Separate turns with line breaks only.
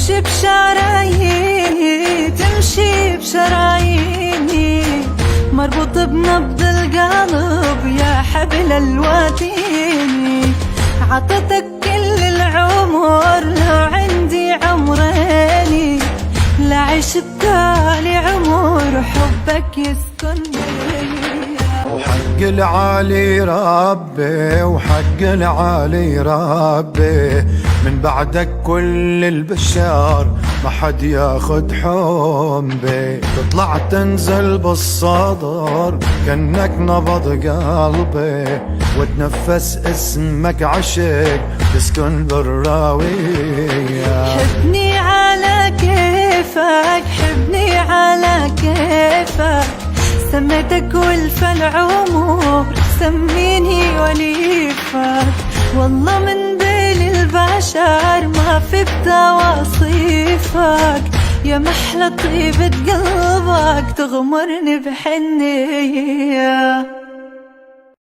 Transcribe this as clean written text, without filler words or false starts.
تمشي بشراييني، تمشي بشراييني، مربوط بنبض القلب يا حبل الواديني. عطتك كل العمر لو عندي عمريني، لعيش التالي عمر حبك يسكن بيا.
وحق العالي ربي، وحق العالي ربي، من بعدك كل البشر ما حد ياخد حبي. تطلع تنزل بالصدر كأنك نبض قلبي، وتنفس اسمك عشق تسكن بالراوية.
حبني على كيفك، حبني على كيفك، سميتك ولف العمر سميني وليفك. والله من بين البشر ما في بتواصيفك، يا محلى طيبة قلبك تغمرني بحنية.